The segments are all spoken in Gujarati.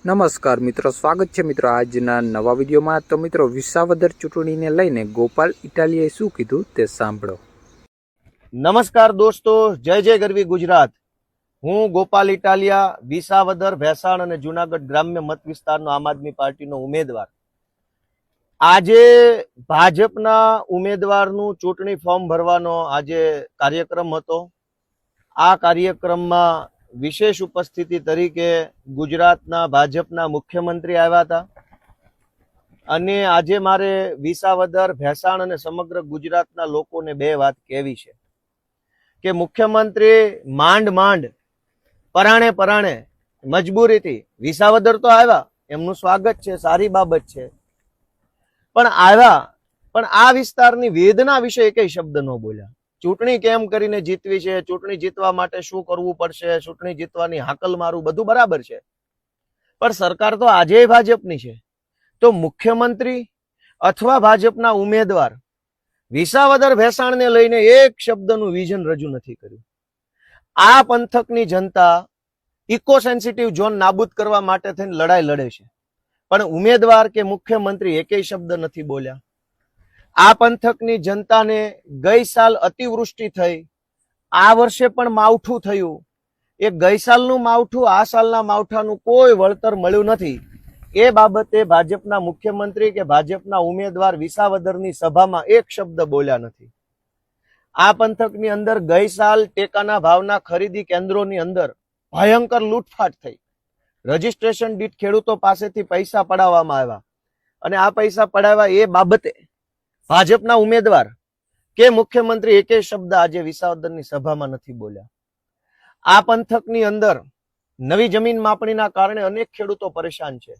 નમસ્કાર મિત્રો, સ્વાગત છે મિત્રો આજના નવા વિડીયોમાં। તો મિત્રો, વિસાવદર ચૂંટણીને લઈને ગોપાલ ઇટાલિયાએ શું કીધું તે સાંભળો। નમસ્કાર દોસ્તો, જય જય ગરવી ગુજરાત। હું ગોપાલ ઇટાલિયા, વિસાવદર, ભેસાણ અને જુનાગઢ ગ્રામ્ય મત વિસ્તારનો આમ આદમી પાર્ટીનો ઉમેદવાર। આજે ભાજપના ઉમેદવારનું ચૂંટણી ફોર્મ ભરવાનો આજે કાર્યક્રમ હતો। આ કાર્યક્રમમાં વિશેષ ઉપસ્થિતિ તરીકે ગુજરાતના ભાજપના મુખ્યમંત્રી આવ્યા હતા અને આજે મારે વિસાવદર, ભેસાણ અને સમગ્ર ગુજરાતના લોકોને બે વાત કહેવી છે કે મુખ્યમંત્રી માંડ પરાણે મજબૂરીથી વિસાવદર તો આવ્યા, એમનું સ્વાગત છે, સારી બાબત છે, પણ આવ્યા પણ આ વિસ્તારની વેદના વિશે એકેય શબ્દ ન બોલ્યા। ચૂંટણી કેમ કરીને જીતવી છે, ચૂંટણી જીતવા માટે શું કરવું પડશે, ચૂંટણી જીતવાની હાકલ મારું, બધું બરાબર છે, પણ સરકાર તો આજે ભાજપની છે, તો મુખ્યમંત્રી અથવા ભાજપના ઉમેદવાર વિસાવદર ભેસાણને લઈને એક શબ્દનું વિઝન રજૂ નથી કર્યું। આ પંથકની જનતા ઇકો સેન્સિટિવ ઝોન નાબૂદ કરવા માટે થઈને લડાઈ લડે છે, પણ ઉમેદવાર કે મુખ્યમંત્રી એકેય શબ્દ નથી બોલ્યા। આ પંથકની જનતાને ગઈ સાલ અતિવૃષ્ટિ થઈ, આ વર્ષે પણ માવઠું થયું, એ ગઈ સાલનું માવઠું આ સાલના માવઠાનું કોઈ વળતર મળ્યું નથી। એ બાબતે ભાજપના મુખ્યમંત્રી કે ભાજપના ઉમેદવાર વિસાવદરની સભામાં એક શબ્દ બોલ્યા નથી। આ પંથકની અંદર ગઈ સાલ ટેકાના ભાવના ખરીદી કેન્દ્રોની અંદર ભયંકર લૂંટફાટ થઈ, રજીસ્ટ્રેશન દીઠ ખેડૂતો પાસેથી પૈસા પડાવવામાં આવ્યા અને આ પૈસા પડાવ્યા એ બાબતે ભાજપના ઉમેદવાર કે મુખ્યમંત્રી એકેય શબ્દ આજે વિસાવદરની સભામાં નથી બોલ્યા। આ પંથકની અંદર નવી જમીન માપણીના કારણે અનેક ખેડૂતો પરેશાન છે,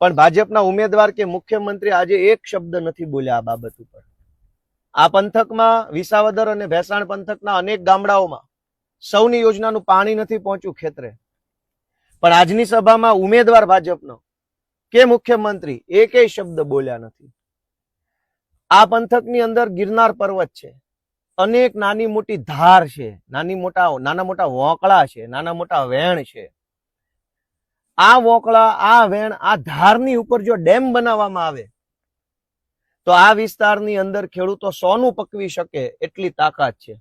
પણ ભાજપના ઉમેદવાર કે મુખ્યમંત્રી આજે એક શબ્દ નથી બોલ્યા આ બાબત ઉપર। આ પંથકમાં વિસાવદર અને ભેસાણ પંથકના અનેક ગામડાઓમાં સૌની યોજનાનું પાણી નથી પહોંચ્યું ખેતરે, પણ આજની સભામાં ઉમેદવાર ભાજપનો કે મુખ્યમંત્રી એકેય શબ્દ બોલ્યા નથી। આ પંથકની અંદર ગિરનાર પર્વત છે, અનેક નાની મોટી ધાર છે, નાના મોટા વોંકળા છે, નાના મોટા વેણ છે। આ વોંકળા, આ વેણ, આ ધારની ઉપર જો ડેમ બનાવવામાં આવે તો આ વિસ્તારની અંદર ખેડૂતો સોનું પકવી શકે એટલી તાકાત છે,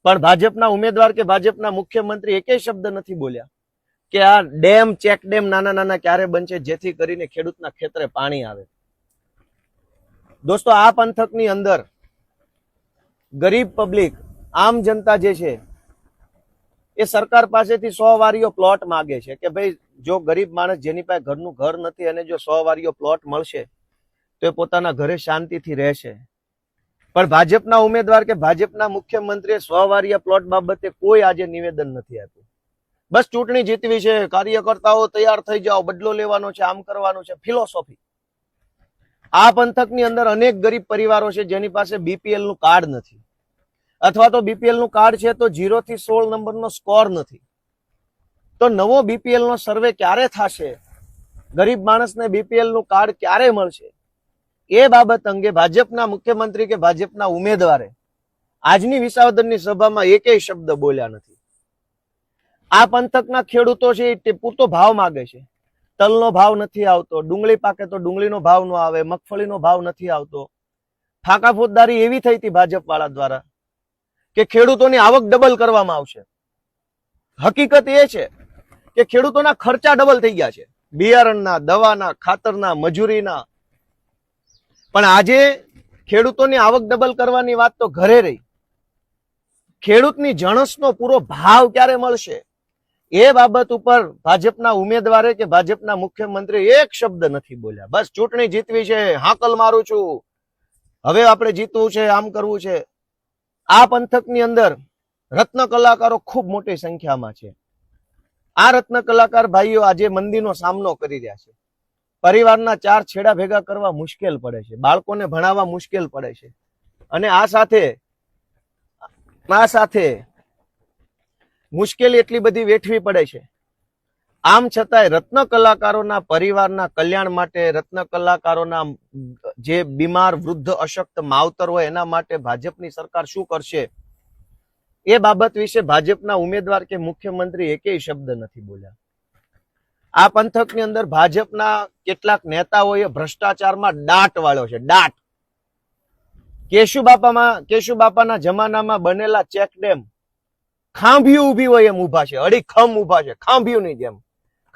પણ ભાજપના ઉમેદવાર કે ભાજપના મુખ્યમંત્રી એકેય શબ્દ નથી બોલ્યા કે આ ડેમ, ચેક ડેમ નાના ક્યારે બનશે જેથી કરીને ખેડૂતના ખેતરે પાણી આવે। દોસ્તો, આ પંથકની અંદર ગરીબ પબ્લિક, આમ જનતા જે છે એ સરકાર પાસેથી 100 વારીઓ પ્લોટ માંગે છે કે ભાઈ જો ગરીબ માણસ જેની પાસે ઘરનું ઘર નથી અને જો 100 વારીઓ પ્લોટ મળશે તો એ પોતાના ઘરે શાંતિથી રહેશે, પણ ભાજપના ઉમેદવાર કે ભાજપના મુખ્યમંત્રીએ 100 વારીયા પ્લોટ બાબતે કોઈ આજે નિવેદન નથી આપ્યું। બસ ચૂંટણી જીતવી છે, કાર્યકર્તાઓ તૈયાર થઈ જાઓ, બદલો લેવાનો છે, આમ કરવાનું છે, ફિલોસોફી। આ પંથકની અંદર અનેક ગરીબ પરિવારો છે જેની પાસે બીપીએલ નું કાર્ડ નથી, અથવા તો બીપીએલ નું કાર્ડ છે તો 0 થી 16 નંબરનો સ્કોર નથી, તો નવો બીપીએલ નો સર્વે ક્યારે થશે, ગરીબ માણસને બીપીએલ નું કાર્ડ ક્યારે મળશે, એ બાબત અંગે ભાજપના મુખ્યમંત્રી કે ભાજપના ઉમેદવારે આજની વિસાવદરની સભામાં એકેય શબ્દ બોલ્યા નથી। આ પંથકના ખેડૂતો છે એ પૂરતો ભાવ માંગે છે, તલનો ભાવ નથી આવતો, ડુંગળી પાકે તો ડુંગળીનો ભાવ ન આવે, મગફળીનો ભાવ નથી આવતો। ફાંકા ફોજદારી એવી થઈ હતી ભાજપ વાળા દ્વારા કે ખેડૂતોની આવક ડબલ કરવામાં આવશે। હકીકત એ છે કે ખેડૂતોના ખર્ચા ડબલ થઈ ગયા છે, બિયારણના, દવાના, ખાતરના, મજૂરીના, પણ આજે ખેડૂતોની આવક ડબલ કરવાની વાત તો ઘરે રહી, ખેડૂતની જણસનો પૂરો ભાવ ક્યારે મળશે એ બાબત ઉપર ભાજપના ઉમેદવારે કે ભાજપના મુખ્યમંત્રી એક શબ્દ નથી બોલ્યા। બસ ચૂંટણી જીતવી છે, હાકલ મારું છું, હવે આપણે જીતવું છે, આમ કરવું છે। આ પંથકની અંદર રત્ન કલાકારો ખૂબ મોટી સંખ્યામાં છે। આ રત્ન કલાકાર ભાઈઓ આજે મંદીનો સામનો કરી રહ્યા છે, પરિવારના 4 છેડા ભેગા કરવા મુશ્કેલ પડે છે, બાળકોને ભણાવવા મુશ્કેલ પડે છે, અને આ સાથે મુશ્કેલી એટલી બધી વેઠવી પડે છે। આમ છતાંય રત્ન કલાકારોના પરિવારના કલ્યાણ માટે, રત્ન કલાકારોના જે બીમાર, વૃદ્ધ, અશક્ત માવતર હોય એના માટે ભાજપની સરકાર શું કરશે એ બાબત વિશે ભાજપના ઉમેદવાર કે મુખ્યમંત્રી એકેય શબ્દ નથી બોલ્યા। આ પંથકની અંદર ભાજપના કેટલાક નેતાઓએ ભ્રષ્ટાચારમાં દાટ વાળ્યો છે, દાટ. કેશુબાપાના જમાનામાં બનેલા ચેક ડેમ ખાંભીયું ઉભી હોય એમ ઉભા છે, અડીખમ ઉભા છે, ખાંભીયુંની જેમ.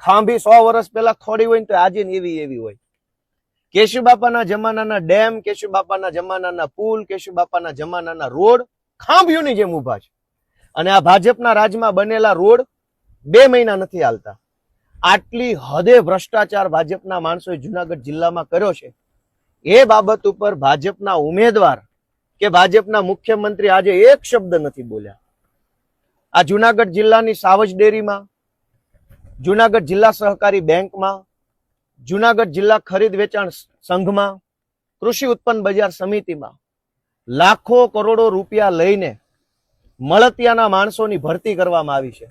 ખાંભી 100 વર્ષ પહેલા થોડી હોય ને તો આજે એવી હોય. કેશુબાપાના જમાનાના ડેમ, કેશુબાપાના જમાનાના પુલ, કેશુબાપાના જમાનાના રોડ ખાંભીયુંની જેમ ઉભા છે. અને આ ભાજપના રાજમાં બનેલા રોડ 2 મહિના નથી હાલતા. આટલી હદે ભ્રષ્ટાચાર ભાજપના માણસોએ જુનાગઢ જિલ્લામાં કર્યો છે. એ બાબત ઉપર ભાજપના ઉમેદવાર કે ભાજપના મુખ્યમંત્રી આજે એક શબ્દ નથી બોલ્યા. આ જુનાગઢ જિલ્લાની સાવજ ડેરીમાં, જુનાગઢ જિલ્લા સહકારી બેંકમાં, જુનાગઢ જિલ્લા ખરીદ વેચાણ સંઘમાં, કૃષિ ઉત્પન્ન બજાર સમિતિમાં લાખો કરોડો રૂપિયા લઈને મળતિયાના માણસોની ભરતી કરવામાં આવી છે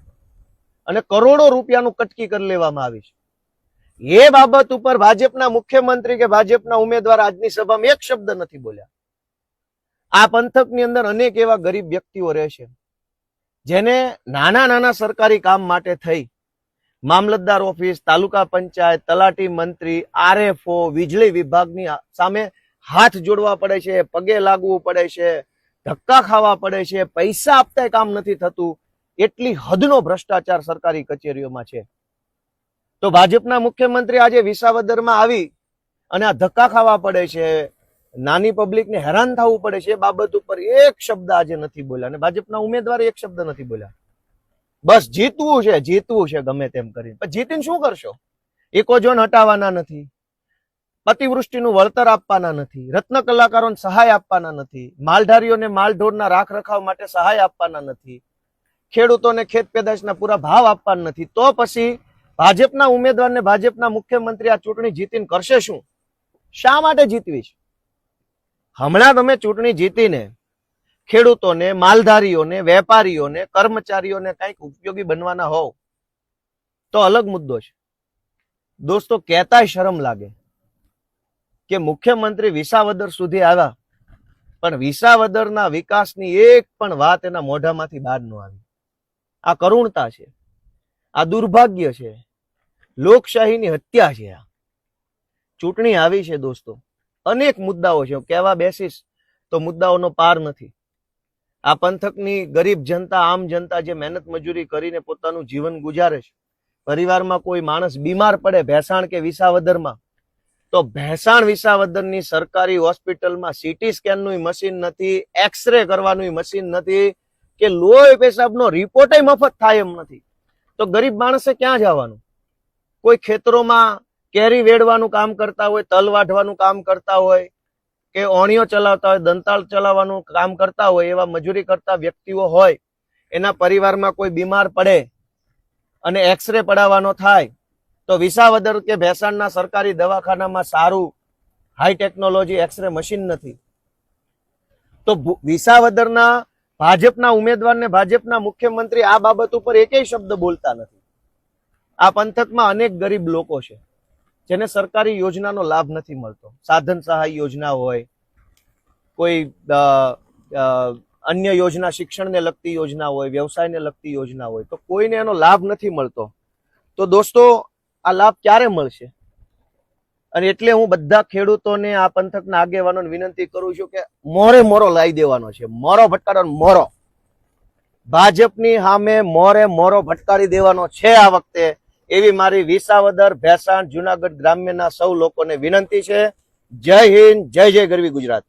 અને કરોડો રૂપિયાનું કટકી કરી લેવામાં આવી છે. એ બાબત ઉપર ભાજપના મુખ્યમંત્રી કે ભાજપના ઉમેદવાર આજની સભામાં એક શબ્દ નથી બોલ્યા. આ પંથકની અંદર અનેક એવા ગરીબ વ્યક્તિઓ રહે છે જેને નાના નાના સરકારી કામ માટે થઈ મામલતદાર ઓફિસ, તાલુકા પંચાયત, તલાટી મંત્રી, આરએફઓ, વીજળી વિભાગની સામે હાથ જોડવા પડે છે, પગે લાગવું પડે છે, ધક્કા ખાવા પડે છે, પૈસા આપતા કામ નથી થતું. એટલી હદનો ભ્રષ્ટાચાર સરકારી કચેરીઓમાં છે. તો ભાજપના મુખ્યમંત્રી આજે વિસાવદરમાં આવી અને આ ધક્કા ખાવા પડે છે, નાની પબ્લિકને હેરાન થવું પડે છે, એ બાબત ઉપર એક શબ્દ આજે નથી બોલ્યા. અને ભાજપના ઉમેદવારે એક શબ્દ નથી બોલ્યા. બસ જીતવું છે ગમે તેમ કરીને. પણ જીતીને શું કરશો? ઇકોઝોન હટાવવાના નથી, અતિવૃષ્ટિનું વળતર આપવાના નથી, રત્ન કલાકારોને સહાય આપવાના નથી, માલધારીઓને માલઢોરના રાખ રખાવ માટે સહાય આપવાના નથી, ખેડૂતોને ખેત પેદાશના પૂરા ભાવ આપવાના નથી. તો પછી ભાજપના ઉમેદવારને ભાજપના મુખ્યમંત્રી આ ચૂંટણી જીતીને કરશે શું? શા માટે જીતવી છે? હમણાં તમે ચૂંટણી જીતીને ખેડૂતોને, માલધારીઓને, વેપારીઓને, કર્મચારીઓને કંઈક ઉપયોગી બનવાના હોવ તો અલગ મુદ્દો છે. દોસ્તો, કહેતાય શરમ લાગે કે મુખ્યમંત્રી વિસાવદર સુધી આવ્યા પણ વિસાવદરના વિકાસની એક પણ વાત એના મોઢામાંથી બહાર ન આવી. આ કરુણતા છે, આ દુર્ભાગ્ય છે, લોકશાહીની હત્યા છે. આ ચૂંટણી આવી છે દોસ્તો, અનેક મુદ્દાઓ છે. કહેવા બેસીશ તો મુદ્દાઓનો પાર નથી. આ પંથકની ગરીબ જનતા, આમ જનતા જે મહેનત મજૂરી કરીને પોતાનું જીવન ગુજારે છે, પરિવારમાં કોઈ માણસ બીમાર પડે ભેસાણ કે વિસાવદરમાં, તો ભેસાણ વિસાવદરની સરકારી હોસ્પિટલમાં સીટી સ્કેનનું મશીન નથી, એક્સરે કરવાનું મશીન નથી, કે લોહી પેશાબનો રિપોર્ટ મફત થાય એમ નથી. તો ગરીબ માણસે ક્યાં જવાનું? કોઈ ખેતરોમાં કેરી વેડવાનું કામ કરતા હોય, તલ વાઢવાનું કામ કરતા હોય, કે ઓણિયો ચલાવતા હોય, દંતાળ ચલાવવાનું કામ કરતા હોય, એવા મજૂરી કરતા વ્યક્તિઓ હોય, એના પરિવારમાં કોઈ બીમાર પડે અને એક્સરે પડાવવાનો થાય તો વિસાવદર કે ભેસાણના સરકારી દવાખાનામાં સારું હાઈ ટેકનોલોજી એક્સરે મશીન નથી. તો વિસાવદરના ભાજપના ઉમેદવારને ભાજપના મુખ્યમંત્રી આ બાબત ઉપર એકેય શબ્દ બોલતા નથી. આ પંથકમાં અનેક ગરીબ લોકો છે જેને સરકારી યોજનાનો લાભ નથી મળતો. સાધન સહાય યોજના હોય, કોઈ અન્ય યોજના, શિક્ષણને લગતી યોજના હોય, વ્યવસાયને લગતી યોજના હોય, તો કોઈને એનો લાભ નથી મળતો. તો દોસ્તો, આ લાભ ક્યારે મળશે? અને એટલે હું બધા ખેડૂતોને, આ પંથકના આગેવાનોને વિનંતી કરું છું કે મોરે મોરો લાવી દેવાનો છે. મોરો ભટકારવાનો, મોરો ભાજપની સામે મોરે મોરો ભટકારી દેવાનો છે આ વખતે, એવી મારી વિસાવદર, ભેસાણ, જુનાગઢ ગ્રામ્યના સૌ લોકોને વિનંતી છે. જય હિન્દ, જય જય ગરવી ગુજરાત.